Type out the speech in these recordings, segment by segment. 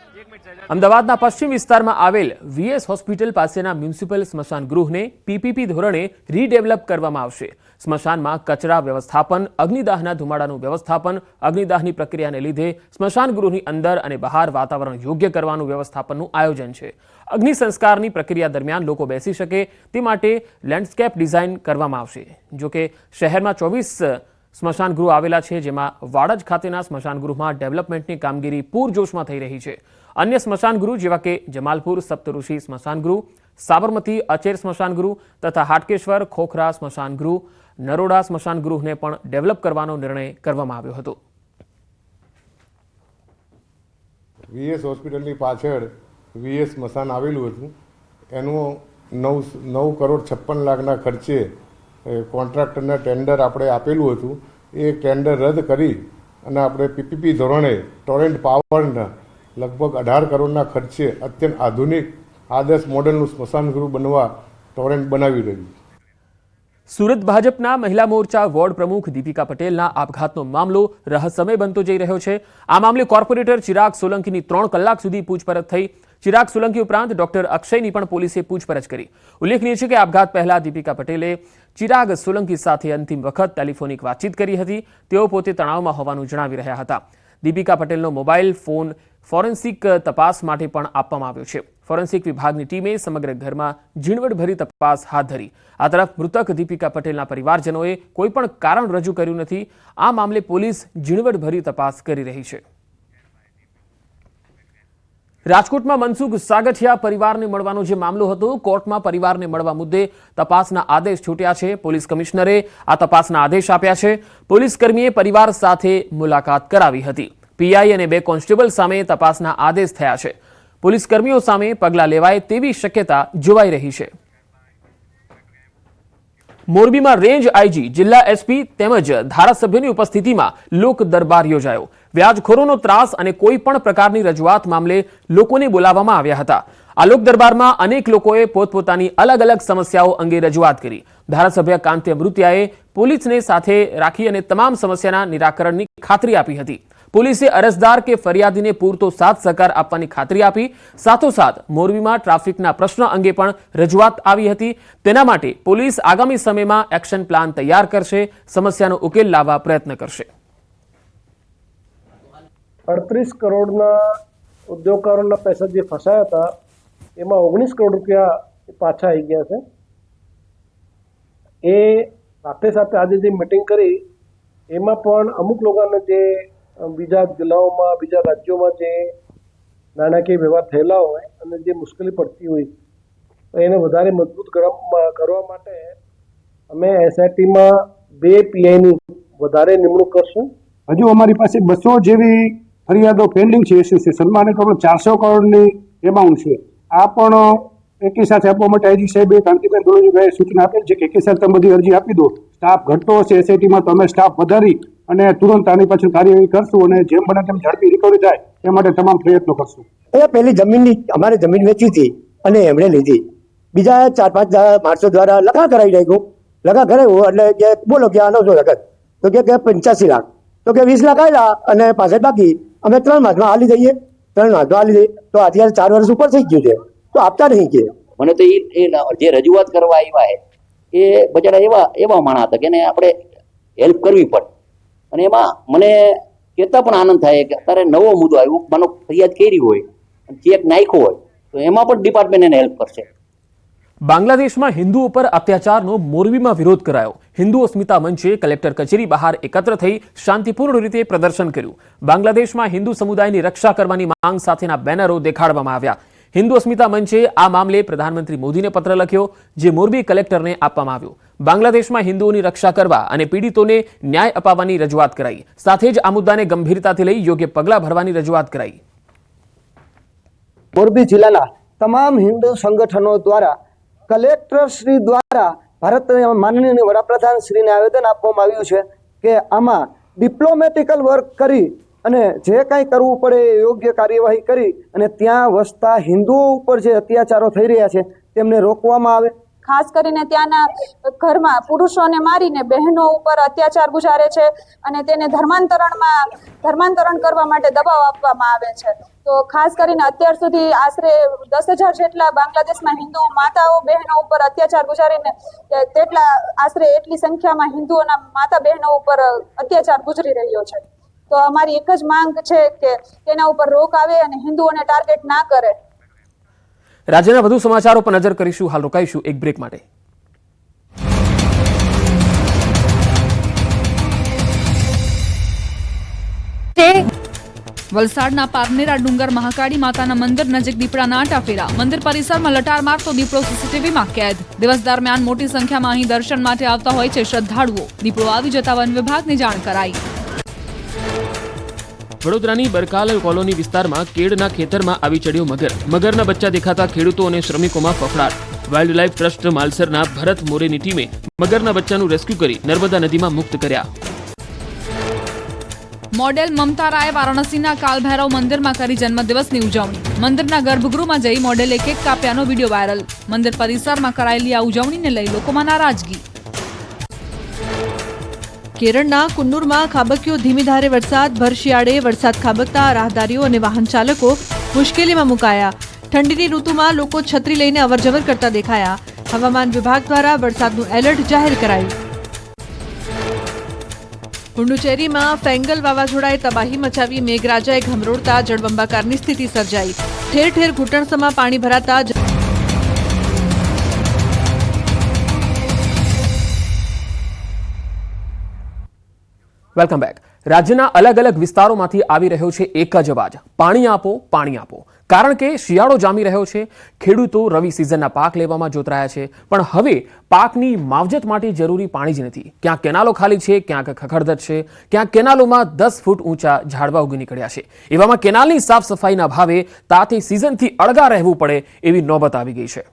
અમદાવાદના પશ્ચિમ વિસ્તારમાં આવેલ વીએસ હોસ્પિટલ પાસેના મ્યુનિસિપલ સ્મશાન ગૃહને પીપીપી ધોરણે રીડેવલપ કરવામાં આવશે। સ્મશાનમાં કચરા વ્યવસ્થાપન, અગ્નિદાહના ધુમાડાનું વ્યવસ્થાપન, અગ્નિદાહની પ્રક્રિયાને લીધે સ્મશાન ગૃહની અંદર અને બહાર વાતાવરણ યોગ્ય કરવાનું વ્યવસ્થાપનનું આયોજન છે। અગ્નિ સંસ્કારની પ્રક્રિયા દરમિયાન લોકો બેસી શકે તે માટે લેન્ડસ્કેપ ડિઝાઇન કરવામાં આવશે। જો કે શહેરમાં 24 સ્મશાન ગૃહ આવેલા છે, જેમાં વાડજ ખાતેના સ્મશાન ગૃહમાં ડેવલપમેન્ટની કામગીરી પૂરજોશમાં થઈ રહી છે। અન્ય સ્મશાન ગૃહ જેવા કે જમાલપુર સપ્તઋષિ સ્મશાન ગૃહ, સાબરમતી અચેર સ્મશાન ગૃહ તથા હાટકેશ્વર ખોખરા સ્મશાન ગૃહ, નરોડા સ્મશાન ગૃહને પણ ડેવલપ કરવાનો નિર્ણય કરવામાં આવ્યો હતો। વીએસ હોસ્પિટલની પાછળ વીએસ સ્મશાન આવેલું હતું, એનું 9 કરોડ 56 લાખના ખર્ચે કોન્ટ્રાક્ટરને ટેન્ડર આપણે આપેલું હતું। એ ટેન્ડર રદ કરી અને આપણે પીપીપી ધોરણે ટોરેન્ટ પાવરના લગભગ 18 કરોડના ખર્ચે અત્યંત આધુનિક આદર્શ મોડેલનું સ્મશાન ગૃહ બનવા ટોરેન્ટ બનાવી રહ્યું છે। સુરત ભાજપના મહિલા મોરચા વોર્ડ પ્રમુખ દીપિકા પટેલના આપઘાતનો મામલો રહસ્યમય બનતો જઈ રહ્યો છે। આ મામલે કોર્પોરેટર ચિરાગ સોલંકીની 3 કલાક સુધી પૂછપરછ થઈ। ચિરાગ સોલંકી ઉપરાંત ડોક્ટર અક્ષયની પણ પોલીસે પૂછપરછ કરી। ઉલ્લેખનીય છે કે આપઘાત પહેલા દીપિકા પટેલે ચિરાગ સોલંકી સાથે અંતિમ વખત ટેલિફોનિક વાતચીત કરી હતી। તેઓ પોતે તણાવમાં હોવાનું જણાવી રહ્યા હતા। દીપિકા પટેલનો મોબાઈલ ફોન ફોરેન્સિક તપાસ માટે પણ આપવામાં આવ્યો છે। ફોરેન્સિક વિભાગની ટીમે સમગ્ર ઘરમાં ઝીણવટભરી તપાસ હાથ ધરી। આ તરફ મૃતક દીપિકા પટેલના પરિવારજનોએ કોઈ પણ કારણ રજૂ કર્યું નથી। આ મામલે પોલીસ ઝીણવટભરી તપાસ કરી રહી છે। રાજકોટમાં મનસુખ સાગઠિયા પરિવારને મળવાનો જે મામલો હતો, કોર્ટમાં પરિવારને મળવા મુદ્દે તપાસના આદેશ છૂટ્યા છે। પોલીસ કમિશનરે આ તપાસના આદેશ આપ્યા છે। પોલીસ કર્મીએ પરિવાર સાથે મુલાકાત કરાવી હતી। પીઆઈ અને 2 કોન્સ્ટેબલ સામે તપાસના આદેશ થયા છે। પોલીસ કર્મીઓ સામે પગલાં લેવાય તેવી શક્યતા જોવાઈ રહી છે। મોરબીમાં રેન્જ આઈજી, જિલ્લા એસપી તેમજ ધારાસભ્યની ઉપસ્થિતિમાં લોક દરબાર યોજાયો। વ્યાજખોરોનો ત્રાસ અને કોઈ પણ પ્રકારની રજૂઆત મામલે લોકોને બોલાવવામાં આવ્યા હતા। આ લોક દરબારમાં અનેક લોકોએ પોતપોતાની અલગ અલગ સમસ્યાઓ અંગે રજૂઆત કરી। ધારાસભ્ય કાંતિ અમૃતિયાએ પોલીસને સાથે રાખી અને તમામ સમસ્યાના નિરાકરણની ખાતરી આપી હતી। પોલીસે અરજદાર કે ફરિયાદીને પૂરતો સાથ સહકાર આપવાની ખાતરી આપી। સાથોસાથ મોરબીમાં ટ્રાફિકના પ્રશ્ન અંગે પણ રજૂઆત આવી હતી। તેના માટે પોલીસ આગામી સમયમાં એક્શન પ્લાન તૈયાર કરશે, સમસ્યાનો ઉકેલ લાવવા પ્રયત્ન કરશે। 38 કરોડના ઉદ્યોગકારોના પૈસા જે ફસાયા હતા એમાં 19 કરોડ રૂપિયા પાછા આવી ગયા છે। એ સાથે સાથે આજે જે મિટિંગ કરી એમાં પણ અમુક લોકોને જે બીજા જિલ્લાઓમાં, બીજા રાજ્યોમાં જે નાણાકીય વ્યવહાર થયેલા હોય અને જે મુશ્કેલી પડતી હોય તો એને વધારે મજબૂત કરવા માટે અમે એસઆઈટીમાં 2 પીઆઈની વધારે નિમણૂક કરશું। હજુ અમારી પાસે 200 જેવી ફરિયાદો પેન્ડિંગ છે એસોસિએશનમાં અને ટોટલ 400 કરોડની એમાઉન્ટ છે। આ પણ એકી સાથે આપવા માટે આઈજી સાહેબે કાંતિબેન ધોળજીભાઈએ સૂચના આપેલ છે કે એકી સાથે તમે બધી અરજી આપી દો। સ્ટાફ ઘટતો હશે એસઆઈટીમાં તો અમે સ્ટાફ વધારી અને તુરંત આની પાછળ કાર્યવાહી કરશું અને જેમ બને તેમ ઝડપી રિકવરી થાય એ માટે તમામ પ્રયત્નો કરશું। એ પહેલી જમીનની અમારે જમીન વેચી હતી અને એમણે લીધી। બીજા 4-5 માણસો દ્વારા લખા કરાવી નાખ્યું। લખા કરાવ્યું એટલે કે બોલો કે આનો જો લખત તો કે 85 લાખ તો કે 20 લાખ આવ્યા અને પાછળ બાકી અમે 3 માસમાં હાલી દઈએ। 3 માસમાં હાલી દઈએ તો અત્યારે 4 વર્ષ ઉપર થઈ ગયું છે તો આપતા નહીં કે મને તો એ જે રજૂઆત કરવા આવ્યા એ બચારા એવા માણસ હતા કે એને આપણે હેલ્પ કરવી પડે અને એમાં મને કહેતા પણ આનંદ થાય કે અત્યારે નવો મુદ્દો આવ્યો, માનો ફરિયાદ કરી હોય ચેક નાખ્યો હોય તો એમાં પણ ડિપાર્ટમેન્ટ એને હેલ્પ કરશે। બાંગ્લાદેશમાં હિન્દુઓ પર અત્યાચારનો મોરબીમાં વિરોધ કરાયો। હિન્દુ અસ્મિતા મંચે કલેક્ટર કચેરી બહાર એકત્ર થઈ શાંતિપૂર્ણ રીતે પ્રદર્શન કર્યું। બાંગ્લાદેશમાં હિન્દુ સમુદાયની રક્ષા કરવાની માંગ સાથેના બેનરો દેખાડવામાં આવ્યા। હિન્દુ અસ્મિતા મંચે આ મામલે પ્રધાનમંત્રી મોદીને પત્ર લખ્યો, જે મોરબી કલેક્ટરને આપવામાં આવ્યો। બાંગ્લાદેશમાં હિન્દુઓની રક્ષા કરવા અને પીડિતોને ન્યાય અપાવવાની રજૂઆત કરાઈ। સાથે જ આ મુદ્દાને ગંભીરતાથી લઈ યોગ્ય પગલાં ભરવાની રજૂઆત કરાઈ। મોરબી જિલ્લાના તમામ હિન્દુ સંગઠનો દ્વારા કલેક્ટર શ્રી દ્વારા ભારતના માનનીય વડાપ્રધાન શ્રીને આવેદન આપવામાં આવ્યું છે કે આમાં ડિપ્લોમેટિકલ વર્ક કરી અને જે કાંઈ કરવું પડે એ યોગ્ય કાર્યવાહી કરી અને ત્યાં વસતા હિન્દુઓ ઉપર જે અત્યાચારો થઈ રહ્યા છે તેમને રોકવામાં આવે। ખાસ કરીને ત્યાંના ઘરમાં પુરુષોને મારીને બહેનો ઉપર અત્યાચાર ગુજારે છે અને તેને ધર્માંતરણ કરવા માટે દબાવ આપવામાં આવે છે। તો ખાસ કરીને અત્યાર સુધી આશરે 10,000 જેટલા બાંગ્લાદેશમાં હિન્દુ માતાઓ બહેનો ઉપર અત્યાચાર ગુજારીને તેટલા આશરે એટલી સંખ્યામાં હિન્દુઓના માતા બહેનો ઉપર અત્યાચાર ગુજરી રહ્યો છે. તો અમારી એક જ માંગ છે કે તેના ઉપર રોક આવે અને હિન્દુઓને ટાર્ગેટ ના કરે. રાજ્યના વધુ સમાચારો પર નજર કરીશું. હાલ રોકાઈશું એક બ્રેક માટે. વલસાડના પારનેરા ડુંગર મહાકાળી માતાના મંદિર નજીક દીપડાના આંટા ફેરા. મંદિર પરિસરમાં લટાર મારતો દીપડો સીસીટીવીમાં કેદ. દિવસ દરમિયાન મોટી સંખ્યામાં અહીં દર્શન માટે આવતા હોય છે શ્રદ્ધાળુઓ. દીપડો આવી જતા વન વિભાગને જાણ કરાઈ. વડોદરાની બરકાલ કોલોની વિસ્તારમાં કેળના ખેતરમાં આવી ચડ્યો મગર. મગરના બચ્ચા દેખાતા ખેડૂતો અને શ્રમિકોમાં ફફડાટ. વાઇલ્ડ લાઇફ ટ્રસ્ટ માલસરના ભરત મોરેની ટીમે મગરના બચ્ચાનું રેસ્ક્યુ કરી નર્મદા નદીમાં મુક્ત કર્યા. મોડેલ મમતા રાય વારાણસીના કાલભૈરવ મંદિરમાં કરી જન્મદિવસની ઉજવણી. મંદિરના ગર્ભગૃહમાં જઈ મોડેલે કેક કાપ્યાનો વિડીયો વાયરલ. મંદિર પરિસરમાં કરાયેલી આ ઉજવણીને લઈ લોકોમાં નારાજગી. કેરળના કુન્નુરમાં ખાબક્યો ધીમી ધારે વરસાદ. ભર શિયાળે વરસાદ ખાબકતા રાહદારીઓ અને વાહન ચાલકો મુશ્કેલીમાં મુકાયા. ઠંડીની ઋતુમાં લોકો છત્રી લઈને અવરજવર કરતા દેખાયા. હવામાન વિભાગ દ્વારા વરસાદનું એલર્ટ જાહેર કરાયું. પુડુચેરીમાં ફેંગલ વાવાઝોડાએ તબાહી મચાવી. મેઘરાજાએ ઘમરોડતા જળબંબાકારની સ્થિતિ સર્જાઈ. ઠેર ઠેર ઘૂંટણસમાં પાણી ભરાતા વેલકમ બેક. રાજ્યના અલગ અલગ વિસ્તારોમાંથી આવી રહ્યો છે એક જ અવાજ, પાણી આપો, પાણી આપો. કારણ કે શિયાળો જામી રહ્યો છે. ખેડૂતો રવિ સિઝનના પાક લેવામાં જોતરાયા છે, પણ હવે પાકની માવજત માટે જરૂરી પાણી જ નથી. ક્યાંક કેનાલો ખાલી છે, ક્યાંક ખખડધજ છે, ક્યાંક કેનાલોમાં 10 ફૂટ ઊંચા ઝાડવા ઉગી નીકળ્યા છે. એવામાં કેનાલની સાફ સફાઈના ભાવે તાથી સિઝનથી અળગા રહેવું પડે એવી નોબત આવી ગઈ છે.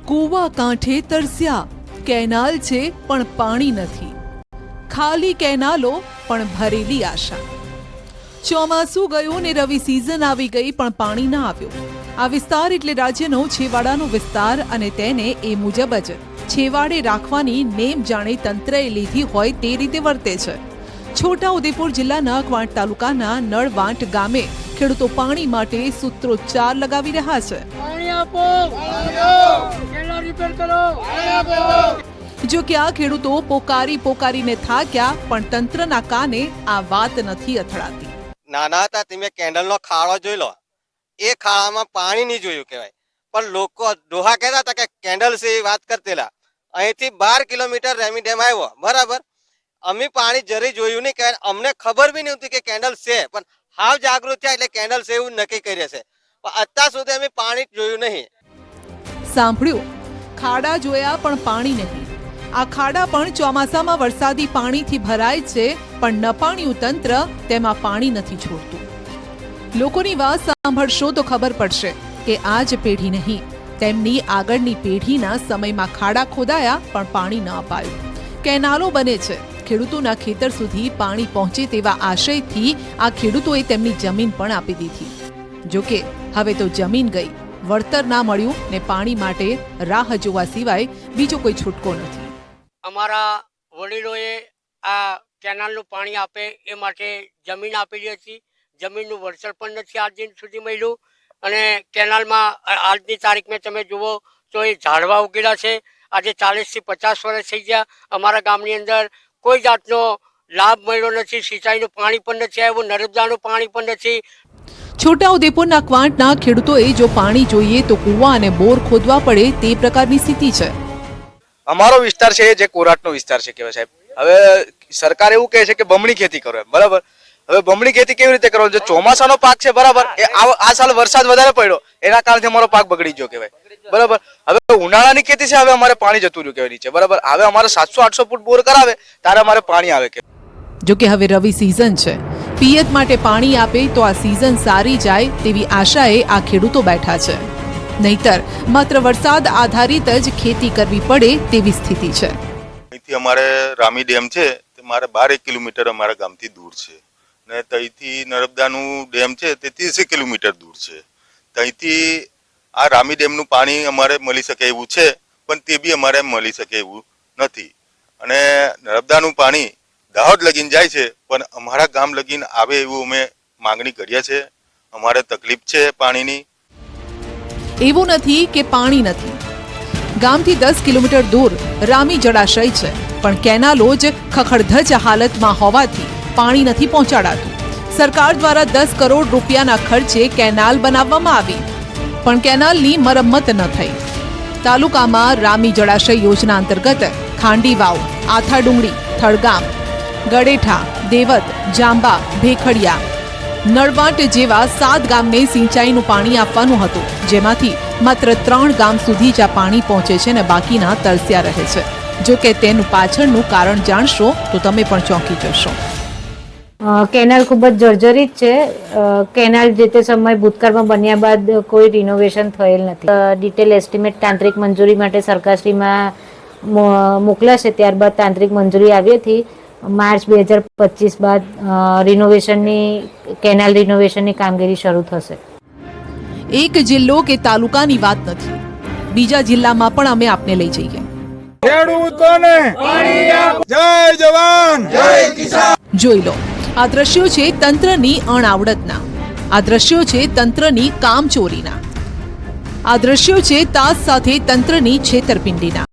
કૂવા કાંઠે તરસ્યા. કેનાલ છે પણ પાણી નથી. ખાલી કેનાલો પણ ભરેલી આશા. ચોમાસું ગયું ને રવિ સિઝન આવી ગઈ પણ પાણી ના આવ્યું. આ વિસ્તાર એટલે રાજ્યનો છેવાડાનો વિસ્તાર અને તેને એ મુજબ જ છેવાડે રાખવાની નેમ જાણે તંત્રએ લીધી હોય તે રીતે વર્તે છે. છોટાઉદેપુર જિલ્લાના ક્વાંટ તાલુકાના નળવાંટ ગામે ખેડૂતો પાણી માટે સૂત્રોચ્ચાર લગાવી રહ્યા છે. જો કે આ ખેડૂતો પોકારીને થાક્યા, પણ તંત્રના કાને આ વાત નથી અથડાતી. નાના હતા તમે કેન્ડલનો ખાડો જોઈ લો, એ ખાડામાં પાણી નહીં જોયું કહેવાય, પણ લોકો ડોહા કહેતા હતા કે કેન્ડલ છે એ વાત કરતેલા. અહીંથી 12 કિલોમીટર રેમી ડેમ આવ્યો, બરાબર. અમે પાણી જરી જોયું નહીં, કે અમને ખબર બી નહોતી કે કેન્ડલ છે, પણ હાવ જાગૃત થયા એટલે કેન્ડલ છે એવું નક્કી કર્યું છે, પણ અત્યાર સુધી અમે પાણી જોયું નહીં. સાંભળ્યું, ખાડા જોયા પણ પાણી નહીં. આ ખાડા પણ ચોમાસામાં વરસાદી પાણીથી ભરાય છે, પણ નપાણ્યું તંત્ર તેમાં પાણી નથી છોડતું. લોકોની વાત સાંભળશો તો ખબર પડશે કે આ જ પેઢી નહીં, તેમની આગળની પેઢીના સમયમાં ખાડા ખોદાયા પણ પાણી ન અપાયું. કેનાલો બને છે, ખેડૂતોના ખેતર સુધી પાણી પહોંચે તેવા આશયથી આ ખેડૂતોએ તેમની જમીન પણ આપી દીધી. જોકે હવે તો જમીન ગઈ, વળતર ના મળ્યું ને પાણી માટે રાહ જોવા સિવાય બીજો કોઈ છૂટકો નથી. અમારા વડીલોએ આ કેનાલનું પાણી આપે એ માટે જમીન આપેલી હતી. જમીનનું વળતર પણ નથી આજ દિન સુધી મળ્યું. અને કેનાલમાં આજની તારીખમાં તમે જુઓ તો એ ઝાડવા ઉગેલા છે. આજે 40 થી 50 વર્ષ થઈ ગયા. અમારા ગામની અંદર કોઈ જાતનો લાભ મળ્યો નથી. સિંચાઈનું પાણી પણ નથી આવ્યું, નર્મદાનું પાણી પણ નથી. છોટાઉદેપુરના ક્વાંટના ખેડૂતોએ જો પાણી જોઈએ તો કૂવા અને બોર ખોદવા પડે તે પ્રકારની સ્થિતિ છે. અમારો વિસ્તાર છે જે કોરાટનો વિસ્તાર છે કહેવાય સાહેબ. હવે સરકાર એવું કહે છે કે બમણી ખેતી કરો એમ, બરાબર. હવે બમણી ખેતી કેવી રીતે કરવાની? જો ચોમાસાનો પાક છે, બરાબર, એ આ સાલ વરસાદ વધારે પડ્યો એના કારણે અમારો પાક બગડી ગયો કહેવાય, બરાબર. હવે ઉનાળાની ખેતી છે, હવે અમારે પાણી જતું રહ્યું કહેવાય નીચે, બરાબર. હવે અમારે 700-800 ફૂટ બોર કરાવે ત્યારે અમારે પાણી આવે કે. જો કે હવે રવિ સિઝન છે, પિયત માટે પાણી આપે તો આ સિઝન સારી જાય તેવી આશાએ આ ખેડૂતો બેઠા છે. નહીતર માત્ર વરસાદ આધારિત જ ખેતી કરવી પડે તેવી સ્થિતિ છે. અહીંથી અમારે રામી ડેમ છે તે મારે 12 કિલોમીટર અમારા ગામથી દૂર છે, ને ત્યાંથી નર્મદાનું ડેમ છે તે 30 કિલોમીટર દૂર છે. ત્યાંથી આ રામી ડેમનું પાણી અમારે મળી શકે એવું છે, પણ તે બી અમારે મળી શકે એવું નથી. અને નર્મદાનું પાણી દાહોદ લગીને જાય છે, પણ અમારા ગામ લગીને આવે એવું અમે માંગણી કરીએ છીએ. અમારે તકલીફ છે પાણીની. એવું નથી કે પાણી નથી. ગામથી 10 કિલોમીટર દૂર રામી જળાશય છે, પણ કેનાલો જ ખખડધજ હાલતમાં હોવાથી પાણી નથી પહોંચાડાતું. સરકાર દ્વારા 10 કરોડ રૂપિયાના ખર્ચે કેનાલ બનાવવામાં આવી, પણ કેનાલની મરમ્મત ન થઈ. તાલુકામાં રામી જળાશય યોજના અંતર્ગત ખાંડી વાવ, આથા ડુંગળી, થળગામ, ગડેઠા, દેવત, જાંબા, ભેખડિયા, નળવાટ જેવા 7 ગામને સિંચાઈનું પાણી આપવાનું હતું, જેમાંથી માત્ર 3 ગામ સુધી જ આ પાણી પહોંચે છે અને બાકીના તરસ્યા રહે છે. જો કે તેનું પાછળનું કારણ જાણશો તો તમે પણ ચોંકી જશો. કેનાલ ખૂબ જ જર્જરિત છે. કેનાલ જે તે સમય ભૂતકાળમાં બન્યા બાદ કોઈ રિનોવેશન થયેલ નથી. ડિટેલ એસ્ટિમેટ તાંત્રિક મંજૂરી માટે સરકારશ્રીમાં મોકલાશે, ત્યારબાદ તાંત્રિક મંજૂરી આવી હતી. માર્ચ 2025 બાદ કેનાલ રિનોવેશનની કામગીરી શરૂ થશે. એક જિલ્લો કે તાલુકાની વાત નથી, બીજા જિલ્લામાં પણ અમે આપને લઈ જઈએ. ખેડૂતોને જય જવાન જય કિસાન. જોઈ લો, આ દ્રશ્યો છે તંત્રની અણઆવડતના. આ દ્રશ્યો છે તંત્રની કામચોરીના. આ દ્રશ્યો છે તાસ સાથે તંત્રની છેતરપિંડીના.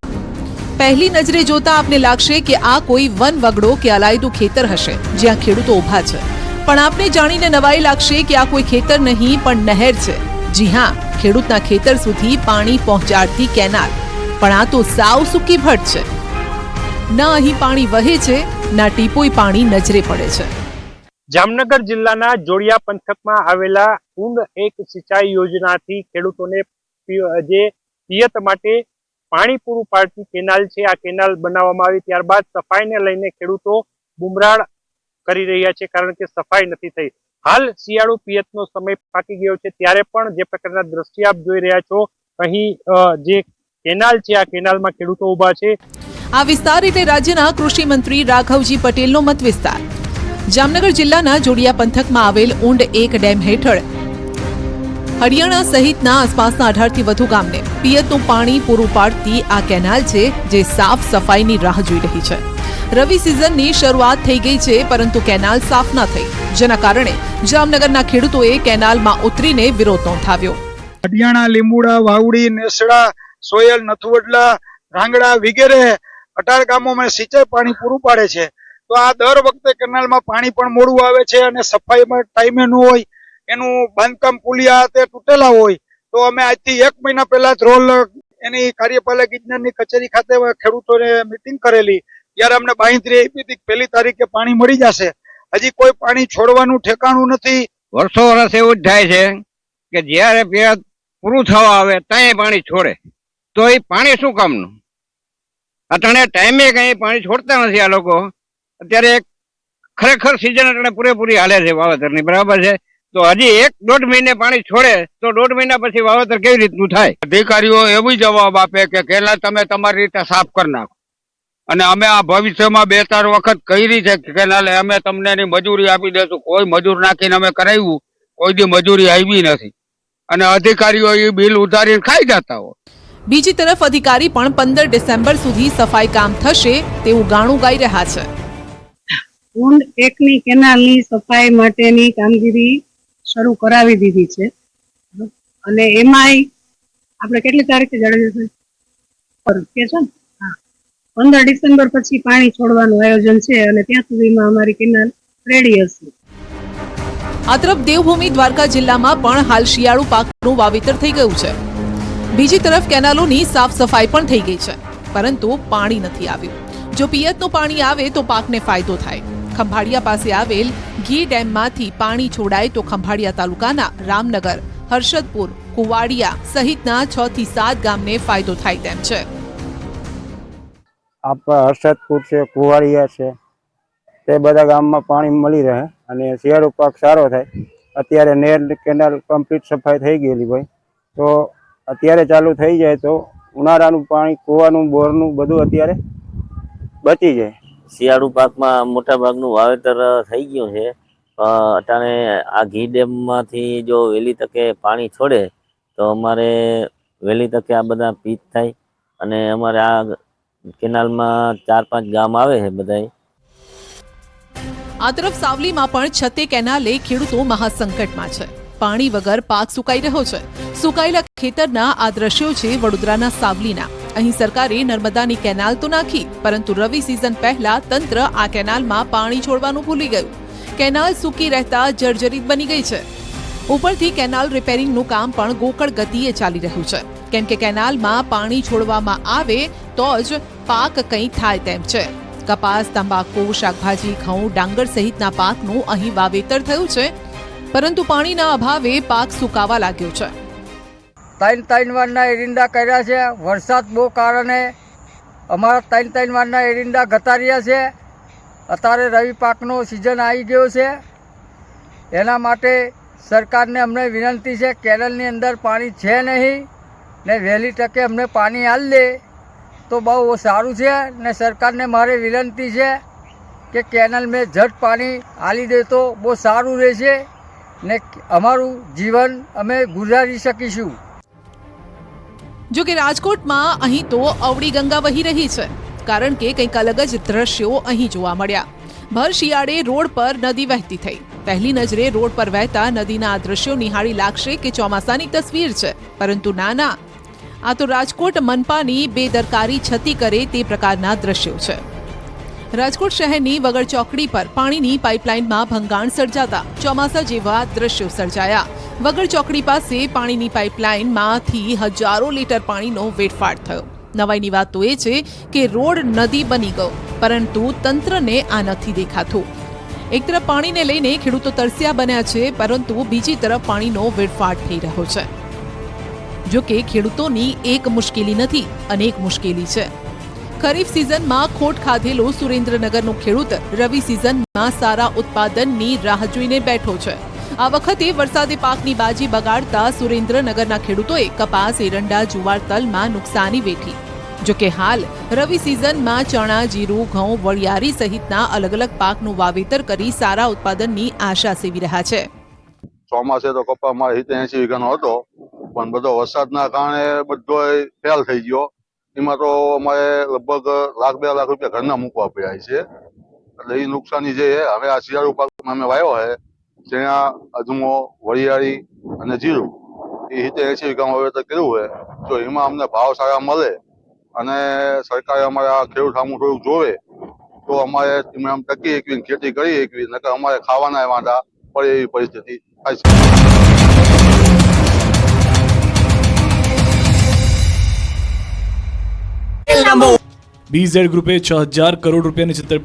પહેલી નજરે જોતા આપને લાગશે કે આ કોઈ વન વગડો કે અલાયદું ખેતર હશે જ્યાં ખેડૂતો ઊભા છે, પણ આપને જાણીને નવાઈ લાગશે કે આ કોઈ ખેતર નહીં પણ નહેર છે. જી હા, ખેડૂતના ખેતર સુધી પાણી પહોંચાડતી કેનાલ. પણ આ તો સાવ સૂકી ભટ્ટ છે. ના અહીં પાણી વહે છે, ના ટીપોય પાણી નજરે પડે છે. જામનગર જિલ્લાના જોડિયા પંથકમાં આવેલા ઊંડ એક સિંચાઈ યોજનાથી ખેડૂતોને જે પિયત માટે પાણી પૂરું પાડતી કેનાલ છે, આ કેનાલ બનાવવામાં આવી ત્યારબાદ સફાઈને લઈને ખેડૂતો બુમરાળ કરી રહ્યા છે, કારણ કે સફાઈ નથી થઈ. હાલ શિયાળુ પિયતનો સમય પાકી ગયો છે, ત્યારે પણ જે પ્રકારના દ્રશ્ય આપ જોઈ રહ્યા છો, અહીં જે કેનાલ છે આ કેનાલમાં ખેડૂતો ઊભા છે. આ વિસ્તાર એટલે રાજ્યના કૃષિ મંત્રી રાઘવજી પટેલનો મત વિસ્તાર. જામનગર જિલ્લાના જોડિયા પંથકમાં આવેલ ઊંડ એક ડેમ હેઠળ હરિયાણા સહિતના આસપાસના 18 થી વધુ ગામને પિયતનું પાણી પૂરું પાડતી આ કેનાલ છે, જે સાફ સફાઈની રાહ જોઈ રહી છે. રવિ સિઝનની શરૂઆત થઈ ગઈ છે, પરંતુ કેનાલ સાફ ન થઈ, જેના કારણે જામનગરના ખેડૂતોએ કેનાલમાં ઉતરીને વિરોધ નોંધાવ્યો. હરિયાણા, લીંબુડા, વાવડી, નેસડા, સોયલ, નથવડલા, રાંગડા વગેરે 18 ગામોમાં સિંચાઈ પાણી પૂરું પાડે છે. તો આ દર વખતે કેનાલમાં પાણી પણ મોડું આવે છે અને સફાઈમાં ટાઈમે ન હોય, એનું બાંધકામ પુલિયા તે તૂટેલા હોય. તો અમે આજથી 1 મહિના પહેલા જ રોલ એની કાર્યપાલક ઇજનેરની કચેરી ખાતે ખેડૂતોને મીટિંગ કરેલી, ત્યારે અમને બાંહેધરી આપી હતી 1 તારીખે પાણી મળી જશે. હજી કોઈ પાણી છોડવાનું ઠેકાણું નથી. વર્ષો વર્ષ એવું જ થાય છે કે જ્યારે પિયત પૂરું થવા આવે ત્યાં પાણી છોડે, તો એ પાણી શું કામનું? અટાણે ટાઈમે કઈ પાણી છોડતા નથી આ લોકો. અત્યારે ખરેખર સિઝન અટાણે પૂરેપૂરી હાલે છે વાવેતરની, બરાબર છે. તો હજી 1-1.5 મહિને પાણી છોડે તો 1.5 મહિના પછી વાવેતર કેવી રીતનું થાય? અધિકારીઓ એવી જવાબ આપે કે કેનાલ તમે તમારી રીતે સાફ કરી નાખો, અને અમે આ ભવિષ્યમાં 2-4 વખત કરી છે કેનાલે અમે તમને એની મજૂરી આપી દેશું. કોઈ મજૂર નાખીને અમે કરાવ્યું, કોઈ દી મજૂરી આવી નથી, અને અધિકારીઓ એ બિલ ઉધારીને ખાઈ જતા હોય. બીજી તરફ અધિકારી પણ 15 ડિસેમ્બર સુધી સફાઈ કામ થશે તેવું ગાણું ગાઈ રહ્યા છે. ઊંડ એકની કેનાલની સફાઈ માટેની કામગીરી શરૂ કરાવી દીધી છે, અને એમાંય આપણે કેટલી તારીખે જણાવ્યું છે ને? 15 ડિસેમ્બર પછી પાણી છોડવાનું આયોજન છે, અને ત્યાં સુધીમાં અમારી કેનાલ રેડી હશે. આ તરફ દેવભૂમિ દ્વારકા જિલ્લામાં પણ હાલ શિયાળુ પાકનું વાવેતર થઈ ગયું છે. બીજી તરફ કેનાલોની સાફ સફાઈ પણ થઈ ગઈ છે, પરંતુ પાણી નથી આવ્યું. જો પિયતનું પાણી આવે તો પાકને ફાયદો થાય. ખંભાળિયા પાસે આવેલ ઘી ડેમમાંથી પાણી છોડાય તો ખંભાળિયા તાલુકાના રામનગર, હર્ષદપુર, કુવાડિયા સહિતના 6 થી 7 ગામને ફાયદો થાય તેમ છે. હર્ષદપુર છે, કુવાડિયા છે, તે બધા ગામમાં પાણી મળી રહે અને શિયાળુ પાક સારો થાય. અત્યારે નેર કેનાલ કમ્પ્લીટ સફાઈ થઈ ગયેલી ભાઈ, તો અત્યારે ચાલુ થઈ જાય તો ઉનાળાનું પાણી, કૂવાનું, બોરનું બધું અત્યારે બચી જાય. શિયાળુ પાકમાં મોટા ભાગનું વાવેતર થઈ ગયું છે. અટાણે આ ઘી ડેમમાંથી જો વહેલી તકે પાણી છોડે તો અમારે વહેલી તકે આ બધા પીચ થાય અને અમારે આ કેનાલમાં 4-5 ગામ આવે છે બધાય. આ તરફ સાવલીમાં પણ છતે કેનાલે ખેડૂતો મહાસંકટમાં છે. પાણી વગર પાક સુકાઈ રહ્યો છે. સુકાયેલા ખેતરના આ દ્રશ્યો છે વડોદરાના સાવલીના. અહીં સરકારે નર્મદાની કેનાલ તો નાખી, પરંતુ રવિ સિઝન પહેલા તંત્ર આ કેનાલમાં પાણી છોડવાનું ભૂલી ગયું. કેનાલ સૂકી રહેતા જર્જરિત બની ગઈ છે. ઉપરથી કેનાલ રિપેરિંગનું કામ પણ ગોકળ ગતિએ ચાલી રહ્યું છે, કેમ કે કેનાલમાં પાણી છોડવામાં આવે તો જ પાક કંઈ થાય તેમ છે. કપાસ, તંબાકુ, શાકભાજી, ઘઉં, ડાંગર સહિતના પાકનું અહીં વાવેતર થયું છે, પરંતુ પાણીના અભાવે પાક સુકાવા લાગ્યો છે. 3 વારના એરિંડા કર્યા છે. વરસાદ બહુ કારણે અમારા 3 વારના એરિંડા ઘટાડ્યા છે. અત્યારે રવિ પાકનો સિઝન આવી ગયો છે. એના માટે સરકારને અમને વિનંતી છે, કેનાલની અંદર પાણી છે નહીં ને વહેલી તકે અમને પાણી આલી દે તો બહુ સારું છે. ને સરકારને મારે વિનંતી છે કે કેનાલ મેં ઝટ પાણી આલી દે તો બહુ સારું રહેશે ને અમારું જીવન અમે ગુજારી શકીશું. જો કે રાજકોટમાં અહીં તો અવળી ગંગા વહી રહી છે, કારણ કે કંઈક અલગ જ દ્રશ્યો અહીં જોવા મળ્યા. ભર શિયાળે રોડ પર નદી વહેતી થઈ. પહેલી નજરે રોડ પર વહેતા નદીના આ દ્રશ્યો નિહાળી લાગશે કે ચોમાસાની તસવીર છે, પરંતુ ના, આ તો રાજકોટ મનપાની બેદરકારી છતી કરે તે પ્રકારના દ્રશ્યો છે. રાજકોટ શહેરની વગર ચોકડી પર પાણીની પાઇપલાઇનમાં ભંગાણ સર્જાતા ચોમાસા જેવા દ્રશ્યો સર્જાયા. વગર ચોકડી પાસે પાણીની પાઇપલાઇનમાંથી હજારો લીટર પાણીનો વેડફાટ થયો. નવાઈની વાત તો એ છે કે રોડ નદી બની ગયો, પરંતુ તંત્રને આ નથી દેખાતું. એક તરફ પાણીને લઈને ખેડૂતો તરસ્યા બન્યા છે, પરંતુ બીજી તરફ પાણીનો વેડફાટ થઈ રહ્યો છે. જો કે ખેડૂતોની એક મુશ્કેલી નથી, અનેક મુશ્કેલી છે. ખરીફ સિઝનમાં ખોટ ખાધેલો સુરેન્દ્રનગરનો ખેડૂત રવિ સિઝનમાં સારા ઉત્પાદનની રાહ જોઈને બેઠો છે. આ વખતે વરસાદે પાકની બાજી બગાડતા સુરેન્દ્રનગરના ખેડૂતોએ કપાસ, એરંડા, જુવાર, તલમાં નુકસાની વેઠી. જો કે હાલ રવિ સિઝનમાં ચણા, જીરું, ઘઉં, વરિયાળી સહિતના અલગ અલગ પાકનું વાવેતર કરી સારા ઉત્પાદનની આશા સેવી રહ્યા છે. ચોમાસે તો કપા મારે 80 વીઘાનો હતો, પણ બધો વરસાદના કારણે બધો ફેલ થઈ ગયો. એમાં તો અમારે લગભગ 1-2 લાખ રૂપિયા ઘરના મૂકવા પડ્યા છે. એટલે એ નુકસાની જે હવે આ શિયાળુ પાકમાં અમે વાવ્યો છે, ત્યાં અજમો, વરિયાળી અને જીરું એ 80 વીઘામાં વાવેતર કર્યું છે. જો એમાં અમને ભાવ સારા મળે અને સરકારે અમારા ખેડૂત સામું થોડુંક જોવે તો અમારે એમ ટકી એકવી ખેતી કરી એકવી, નકર અમારે ખાવાના વાંધા પડે એવી પરિસ્થિતિ થાય છે. BZ ગ્રુપે 6000 કરોડ રૂપિયાની